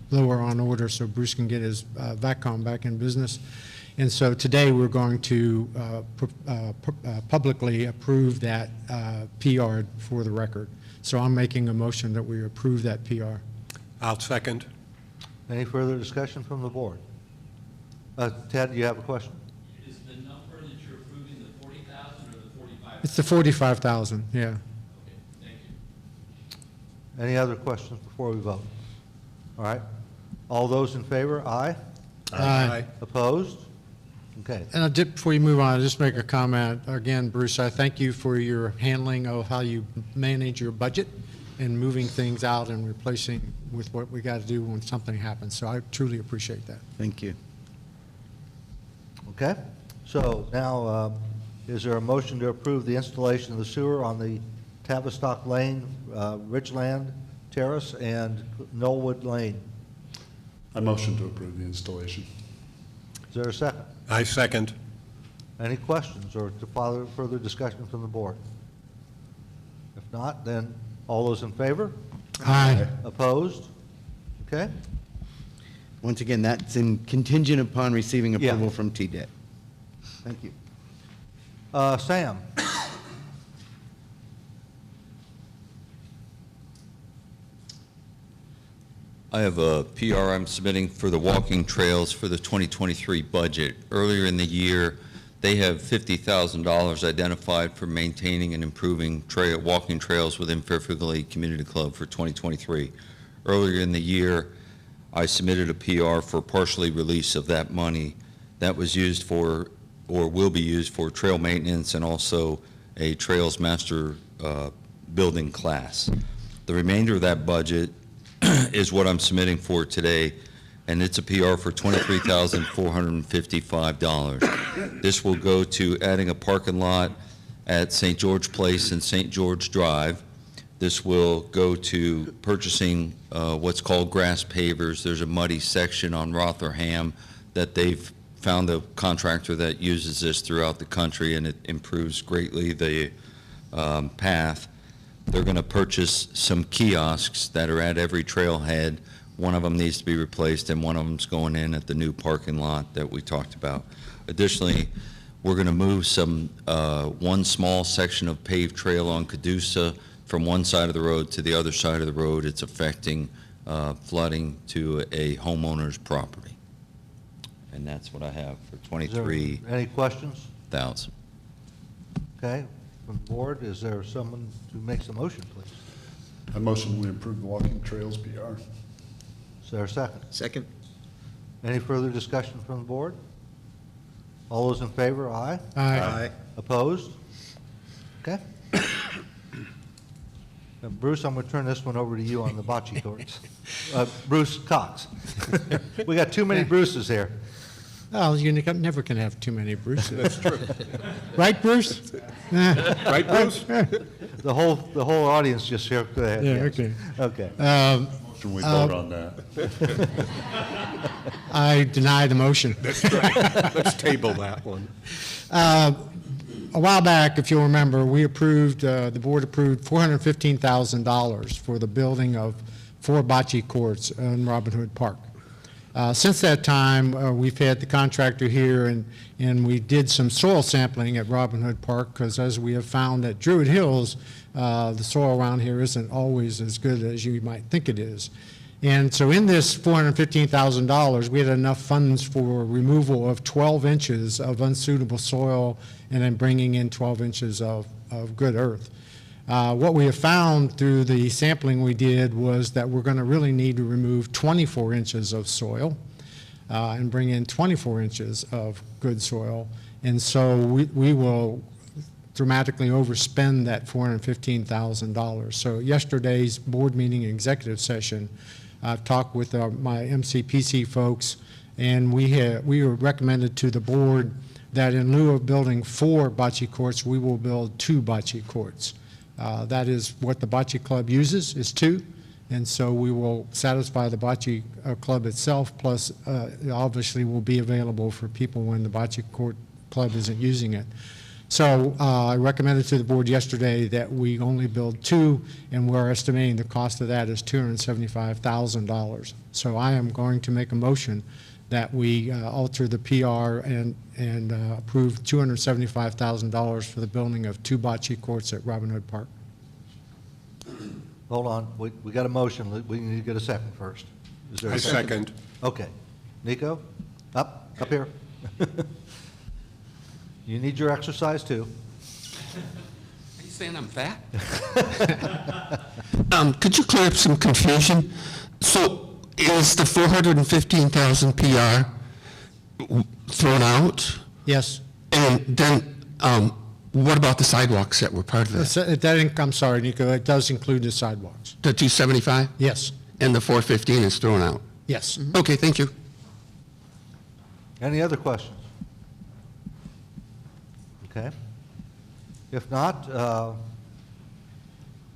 blower on order so Bruce can get his VACCON back in business. And so today we're going to publicly approve that PR for the record. So I'm making a motion that we approve that PR. I'll second. Any further discussion from the board? Ted, do you have a question? Is the number that you're approving the 40,000 or the 45,000? It's the 45,000, yeah. Okay, thank you. Any other questions before we vote? All right. All those in favor, aye? Aye. Opposed? Okay. And before you move on, I'll just make a comment. Again, Bruce, I thank you for your handling of how you manage your budget and moving things out and replacing with what we got to do when something happens. So I truly appreciate that. Thank you. Okay. So now, is there a motion to approve the installation of the sewer on the Tavistock Lane, Ridgeland Terrace, and Knollwood Lane? I motion to approve the installation. Is there a second? I second. Any questions or to follow further discussion from the board? If not, then all those in favor? Aye. Opposed? Okay. Once again, that's contingent upon receiving Yeah. approval from TDEC. Thank you. Sam? I have a PR I'm submitting for the walking trails for the 2023 budget. Earlier in the year, they have $50,000 identified for maintaining and improving walking trails within Fairfield Glade Community Club for 2023. Earlier in the year, I submitted a PR for partially release of that money. That was used for, or will be used for, trail maintenance and also a Trails Master building class. The remainder of that budget is what I'm submitting for today, and it's a PR for $23,455. This will go to adding a parking lot at St. George Place and St. George Drive. This will go to purchasing what's called grass pavers. There's a muddy section on Rotherham that they've found a contractor that uses this throughout the country, and it improves greatly the path. They're going to purchase some kiosks that are at every trailhead. One of them needs to be replaced, and one of them's going in at the new parking lot that we talked about. Additionally, we're going to move one small section of paved trail on Cadusa from one side of the road to the other side of the road. It's affecting flooding to a homeowner's property. And that's what I have for Is there 23,000. any questions? Okay, from the board, is there someone who makes a motion, please? I motion we approve the walking trails PR. Is there a second? Second. Any further discussion from the board? All those in favor, aye? Aye. Opposed? Okay. And Bruce, I'm going to turn this one over to you on the bocce courts. Bruce Cox. We got too many Bruces here. Well, you never can have too many Bruces. That's true. Right, Bruce? Right, Bruce? The whole audience just here, go ahead. Yeah, yes. okay. Okay. Motion we vote on that. I deny the motion. That's right. Let's table that one. A while back, if you'll remember, the board approved $415,000 for the building of 4 bocce courts in Robin Hood Park. Since that time, we've had the contractor here, and we did some soil sampling at Robin Hood Park, because as we have found at Druid Hills, the soil around here isn't always as good as you might think it is. And so in this $415,000, we had enough funds for removal of 12 inches of unsuitable soil and then bringing in 12 inches of good earth. What we have found through the sampling we did was that we're going to really need to remove 24 inches of soil and bring in 24 inches of good soil. And so we will dramatically overspend that $415,000. So yesterday's board meeting executive session, I've talked with my MCPC folks, and we were recommended to the board that in lieu of building 4 bocce courts, we will build 2 bocce courts. That is what the bocce club uses, is 2, and so we will satisfy the bocce club itself, plus obviously will be available for people when the bocce court club isn't using it. So I recommended to the board yesterday that we only build 2, and we're estimating the cost of that is $275,000. So I am going to make a motion that we alter the PR and approve $275,000 for the building of 2 bocce courts at Robin Hood Park. Hold on, we got a motion, we need to get a second first. Is there a second. Okay. Nico, up here. You need your exercise too. Are you saying I'm fat? Could you clear up some confusion? So is the 415,000 PR thrown out? Yes. And then what about the sidewalks that were part of that? I'm sorry, Nico, it does include the sidewalks. The 275? Yes. And the 415 is thrown out? Yes. Okay, thank you. Any other questions? Okay. If not, all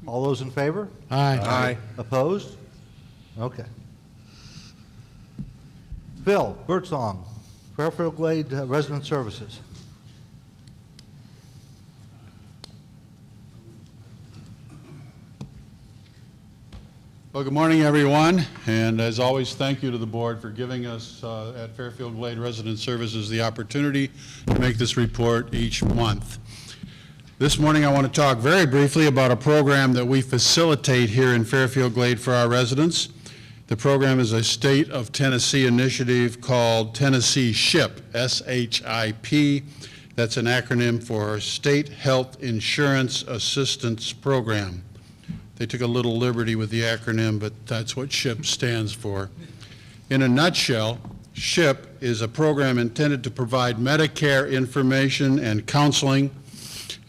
those in favor? Aye. Aye. Opposed? Okay. Phil Birdsong, Fairfield Glade Resident Services. Well, good morning, everyone, and as always, thank you to the board for giving us at Fairfield Glade Resident Services the opportunity to make this report each month. This morning I want to talk very briefly about a program that we facilitate here in Fairfield Glade for our residents. The program is a state of Tennessee initiative called Tennessee SHIP, S-H-I-P. That's an acronym for State Health Insurance Assistance Program. They took a little liberty with the acronym, but that's what SHIP stands for. In a nutshell, SHIP is a program intended to provide Medicare information and counseling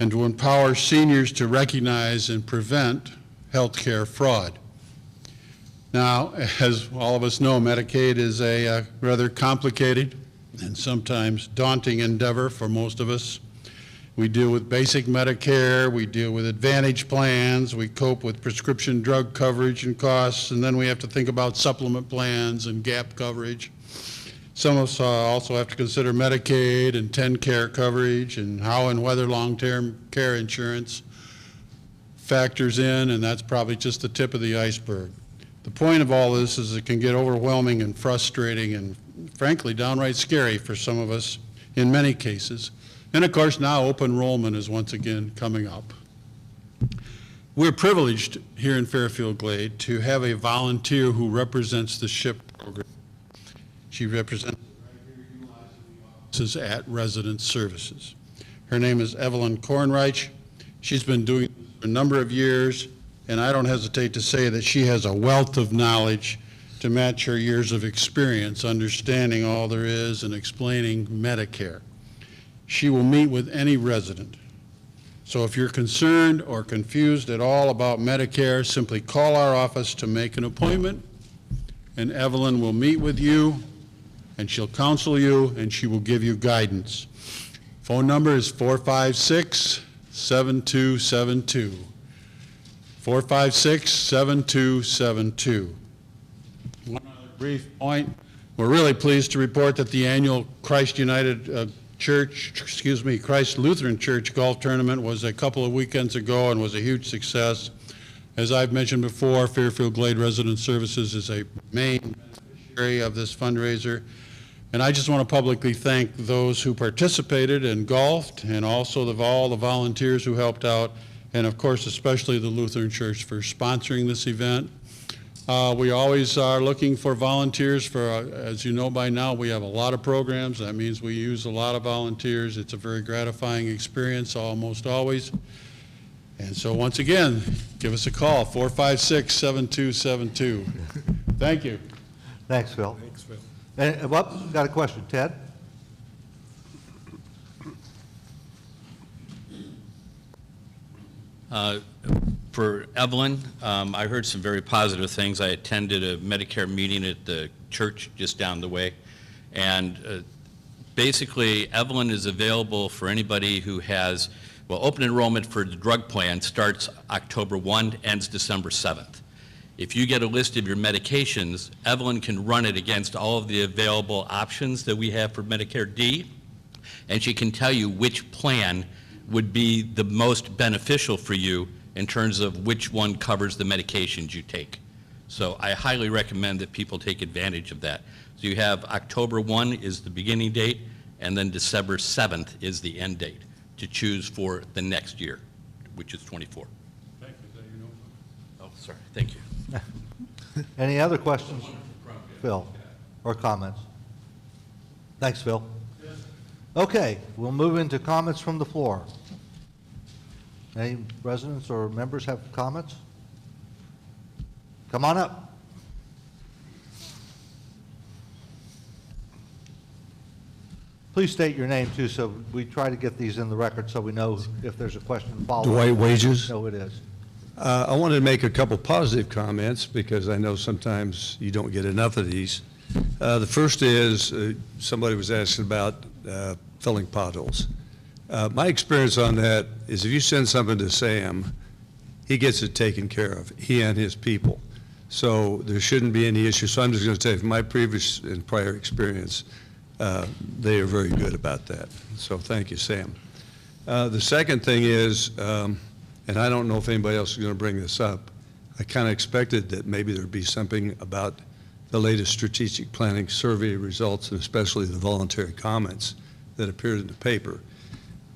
and to empower seniors to recognize and prevent healthcare fraud. Now, as all of us know, Medicaid is a rather complicated and sometimes daunting endeavor for most of us. We deal with basic Medicare, we deal with Advantage plans, we cope with prescription drug coverage and costs, and then we have to think about supplement plans and gap coverage. Some of us also have to consider Medicaid and TennCare coverage and how and whether long-term care insurance factors in, and that's probably just the tip of the iceberg. The point of all this is it can get overwhelming and frustrating and frankly downright scary for some of us in many cases. And of course now open enrollment is once again coming up. We're privileged here in Fairfield Glade to have a volunteer who represents the SHIP program. She represents finances at Resident Services. Her name is Evelyn Kornreich. She's been doing it for a number of years, and I don't hesitate to say that she has a wealth of knowledge to match her years of experience understanding all there is and explaining Medicare. She will meet with any resident. So if you're concerned or confused at all about Medicare, simply call our office to make an appointment, and Evelyn will meet with you, and she'll counsel you, and she will give you guidance. Phone number is 456-7272. 456-7272. One other brief point. We're really pleased to report that the annual Christ Lutheran Church golf tournament was a couple of weekends ago and was a huge success. As I've mentioned before, Fairfield Glade Resident Services is a main beneficiary of this fundraiser. And I just want to publicly thank those who participated and golfed, and also all the volunteers who helped out, and of course especially the Lutheran Church for sponsoring this event. We always are looking for volunteers for, as you know by now, we have a lot of programs. That means we use a lot of volunteers. It's a very gratifying experience almost always. And so once again, give us a call, 456-7272. Thank you. Thanks, Phil. Thanks, Phil. And, well, got a question, Ted? For Evelyn, I heard some very positive things. I attended a Medicare meeting at the church just down the way, and basically Evelyn is available for anybody who has, well, open enrollment for the drug plan starts October 1, ends December 7th. If you get a list of your medications, Evelyn can run it against all of the available options that we have for Medicare D, and she can tell you which plan would be the most beneficial for you in terms of which one covers the medications you take. So I highly recommend that people take advantage of that. So you have October 1 is the beginning date, and then December 7th is the end date to choose for the next year, which is 24. Thank you. Is that your note? Oh, sorry. Thank you. Any other questions, Phil, or comments? Thanks, Phil. Okay, we'll move into comments from the floor. Any residents or members have comments? Come on up. Please state your name too, so we try to get these in the record so we know if there's a question following. Dwight Wages. No, it is. I wanted to make a couple positive comments because I know sometimes you don't get enough of these. The first is somebody was asking about filling potholes. My experience on that is if you send something to Sam, he gets it taken care of, he and his people. So there shouldn't be any issue. So I'm just going to tell you from my previous and prior experience, they are very good about that. So thank you, Sam. The second thing is, and I don't know if anybody else is going to bring this up, I kind of expected that maybe there'd be something about the latest strategic planning survey results, and especially the voluntary comments that appeared in the paper.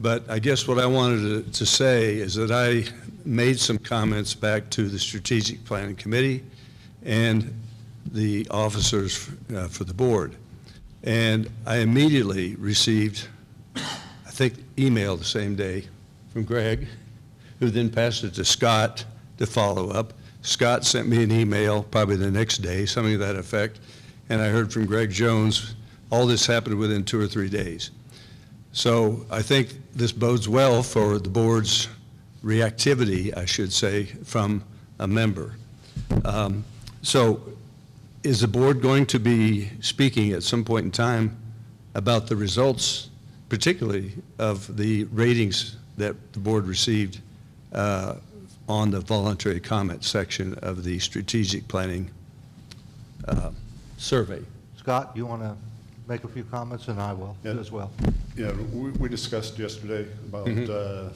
But I guess what I wanted to say is that I made some comments back to the Strategic Planning Committee and the officers for the board. And I immediately received, I think, email the same day from Greg, who then passed it to Scott to follow up. Scott sent me an email probably the next day, something to that effect, and I heard from Greg Jones. All this happened within 2 or 3 days. So I think this bodes well for the board's reactivity, I should say, from a member. So is the board going to be speaking at some point in time about the results, particularly of the ratings that the board received on the voluntary comment section of the strategic planning survey? Scott, you want to make a few comments, and I will as well. Yeah, we discussed yesterday about the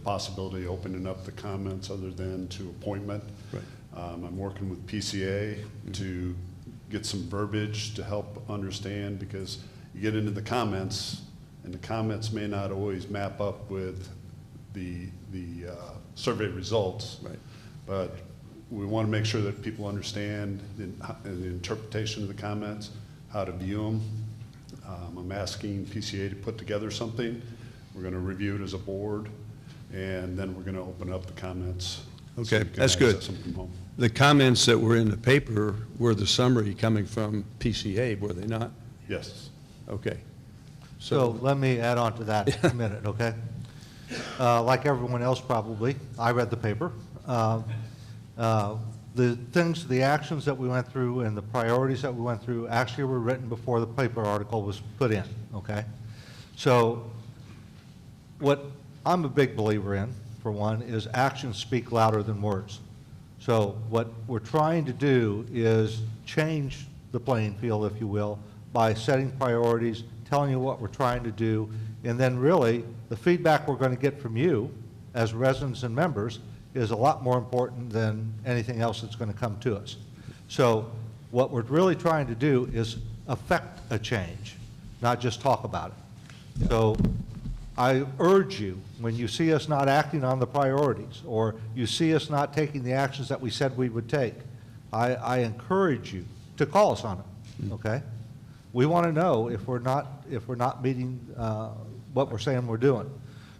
possibility of opening up the comments other than to appointment. Right. I'm working with PCA to get some verbiage to help understand, because you get into the comments, and the comments may not always map up with the survey results. Right. But we want to make sure that people understand the interpretation of the comments, how to view them. I'm asking PCA to put together something. We're going to review it as a board, and then we're going to open up the comments. so Okay, you can that's good. access them from home. The comments that were in the paper were the summary coming from PCA, were they not? Yes. Okay. So let me add on to that in a minute, okay? Like everyone else probably, I read the paper. The things, the actions that we went through and the priorities that we went through actually were written before the paper article was put in, okay? So what I'm a big believer in, for one, is actions speak louder than words. So what we're trying to do is change the playing field, if you will, by setting priorities, telling you what we're trying to do, and then really, the feedback we're going to get from you as residents and members is a lot more important than anything else that's going to come to us. So what we're really trying to do is affect a change, not just talk about it. So I urge you, when you see us not acting on the priorities, or you see us not taking the actions that we said we would take, I encourage you to call us on it, okay? We want to know if we're not meeting what we're saying we're doing.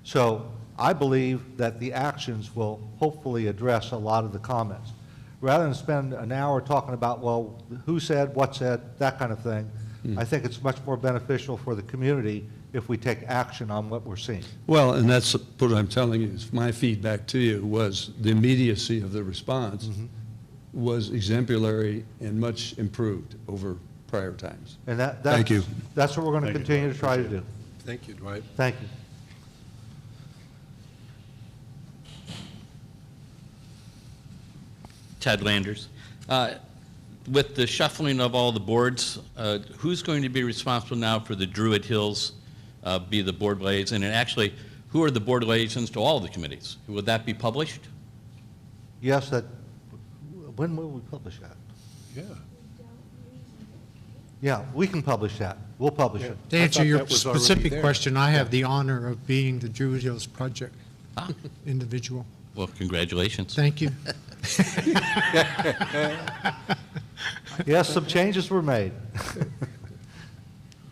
So I believe that the actions will hopefully address a lot of the comments. Rather than spend an hour talking about, well, who said, what said, that kind of thing, I think it's much more beneficial for the community if we take action on what we're seeing. Well, and that's what I'm telling you, is my feedback to you was the immediacy of the response was exemplary and much improved over prior times. And Thank you. That's what we're going to Thank you, continue Dwight. to try to do. Thank you, Dwight. Thank you. Ted Landers. With the shuffling of all the boards, who's going to be responsible now for the Druid Hills, be the board liaison? And actually, who are the board liaisons to all the committees? Would that be published? Yes, when will we publish that? Yeah. Yeah, we can publish that. We'll publish it. To answer your specific question, I have the honor of being the Druid Hills Project individual. Well, congratulations. Thank you. Yes, some changes were made.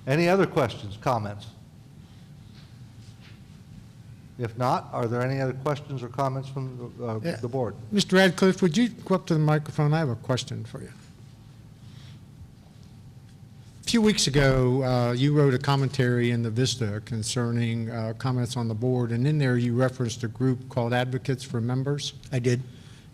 Any other questions, comments? If not, are there any other questions or comments from the board? Mr. Radcliffe, would you go up to the microphone? I have a question for you. A few weeks ago, you wrote a commentary in the Vista concerning comments on the board, and in there you referenced a group called Advocates for Members. I did.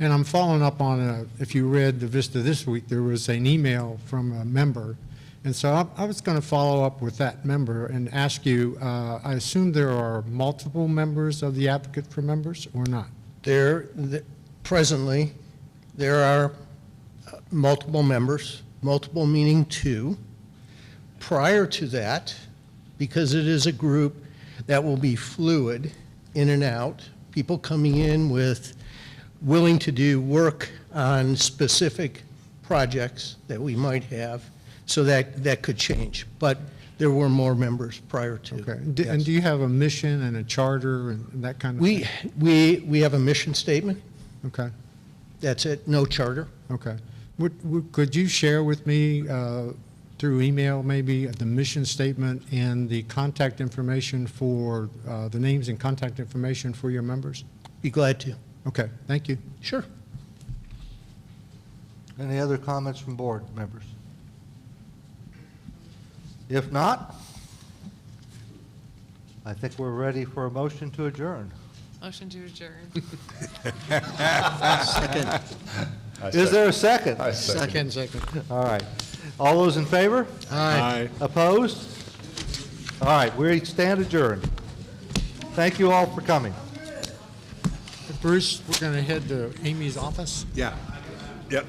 And I'm following up on, if you read the Vista this week, there was an email from a member. And so I was going to follow up with that member and ask you, I assume there are multiple members of the Advocate for Members or not? Presently, there are multiple members, multiple meaning two. Prior to that, because it is a group that will be fluid in and out, people coming in with willing to do work on specific projects that we might have, so that could change. But there were more members prior to. Okay. Yes. And do you have a mission and a charter and that kind of We, thing? we have a mission statement. Okay. That's it, no charter. Okay. Could you share with me through email maybe the mission statement and the contact information for, the names and contact information for your members? Be glad to. Okay, thank you. Sure. Any other comments from board members? If not, I think we're ready for a motion to adjourn. Motion to adjourn. Second. Is there a second? I second. Second. All right. All those in favor? Aye. Opposed? All right, we stand adjourned. Thank you all for coming. Bruce, we're going to head to Amy's office. Yeah. Yep.